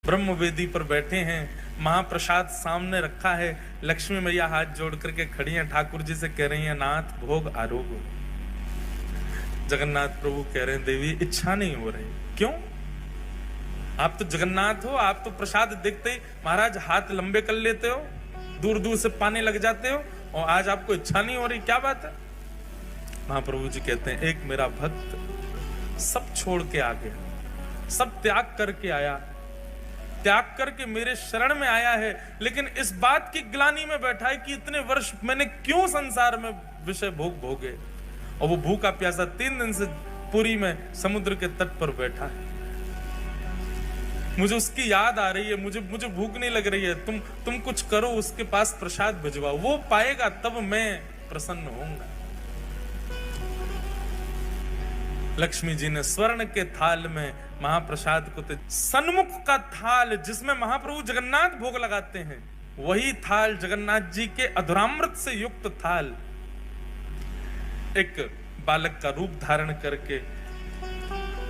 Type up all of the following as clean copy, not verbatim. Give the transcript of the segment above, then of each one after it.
ब्रह्म वेदी पर बैठे हैं, महाप्रसाद सामने रखा है। लक्ष्मी मैया हाथ जोड़ करके खड़ी हैं, ठाकुर जी से कह रही हैं, नाथ भोग आरोग। जगन्नाथ प्रभु कह रहे हैं, देवी इच्छा नहीं हो रही। क्यों? आप तो जगन्नाथ हो, आप तो प्रसाद देखते ही महाराज हाथ लंबे कर लेते हो, दूर दूर से पाने लग जाते हो, और आज आपको इच्छा नहीं हो रही, क्या बात है? महाप्रभु जी कहते हैं, एक मेरा भक्त सब छोड़ के आ गया, सब त्याग करके आया, त्याग करके मेरे शरण में आया है, लेकिन इस बात की ग्लानि में बैठा है कि इतने वर्ष मैंने क्यों संसार में विषय भोग भोगे। और वो भूखा प्यासा 3 दिन से पुरी में समुद्र के तट पर बैठा है। मुझे उसकी याद आ रही है, मुझे भूख नहीं लग रही है, तुम कुछ करो, उसके पास प्रसाद भिजवाओ, वो पाएगा तब मैं प्रसन्न होऊंगा। लक्ष्मी जी ने स्वर्ण के थाल में महाप्रसाद को, सन्मुख का थाल जिसमें महाप्रभु जगन्नाथ भोग लगाते हैं, वही थाल जगन्नाथ जी के अधुरामृत से युक्त थाल एक बालक का रूप धारण करके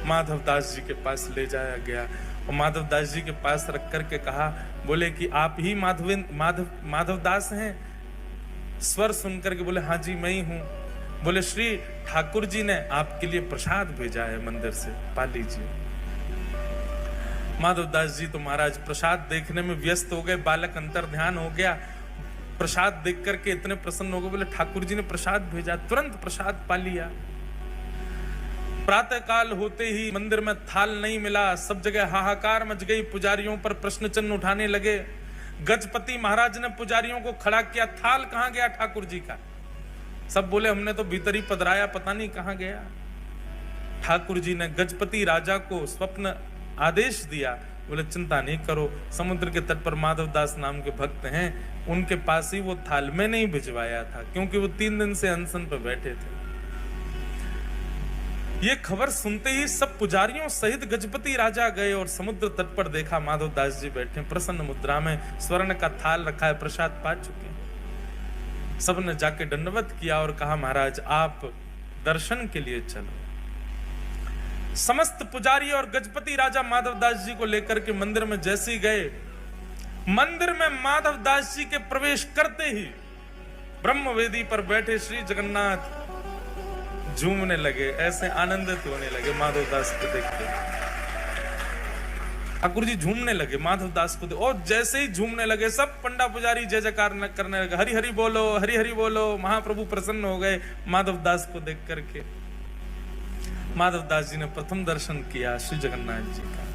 माधवदास जी के पास ले जाया गया। और माधवदास जी के पास रख करके कहा, बोले कि आप ही माधवदास हैं? स्वर सुनकर के बोले, हाँ जी मैं ही हूं। बोले, श्री ठाकुर जी ने आपके लिए प्रसाद भेजा है मंदिर से, पा लीजिए। माधवदास जी तो महाराज प्रसाद देखने में व्यस्त हो गए, बालक अंतर ध्यान हो गया, प्रसाद देख करके इतने प्रसन्न हो गए, बोले ठाकुर जी ने प्रसाद भेजा, तुरंत प्रसाद पा लिया। प्रातः काल होते ही मंदिर में थाल नहीं मिला, सब जगह हाहाकार मच गई, पुजारियों पर प्रश्न चिन्ह उठाने लगे। गजपति महाराज ने पुजारियों को खड़ा किया, थाल कहां गया ठाकुर जी का? सब बोले, हमने तो भीतर ही पधराया, पता नहीं कहां गया। ठाकुर जी ने गजपति राजा को स्वप्न आदेश दिया, बोले चिंता नहीं करो, समुद्र के तट पर माधवदास नाम के भक्त हैं, उनके पास ही वो थाल में नहीं भिजवाया था, क्योंकि वो 3 दिन से अनशन पर बैठे थे। ये खबर सुनते ही सब पुजारियों सहित गजपति राजा गए और समुद्र तट पर देखा माधवदास जी बैठे प्रसन्न मुद्रा में, स्वर्ण का थाल रखा है, प्रसाद पा चुके। सबने जाके दंडवत किया और कहा, महाराज आप दर्शन के लिए चलो। समस्त पुजारी और गजपति राजा माधवदास जी को लेकर के मंदिर में जैसे ही गए, मंदिर में माधवदास जी के प्रवेश करते ही ब्रह्मवेदी पर बैठे श्री जगन्नाथ झूमने लगे, ऐसे आनंदित होने लगे माधवदास को देख के। ठाकुर जी झूमने लगे माधवदास को, और जैसे ही झूमने लगे सब पंडा पुजारी जय जयकार करने लगे, हरि हरि बोलो, हरि हरि बोलो। महाप्रभु प्रसन्न हो गए माधवदास को देख करके। माधवदास जी ने प्रथम दर्शन किया श्री जगन्नाथ जी का।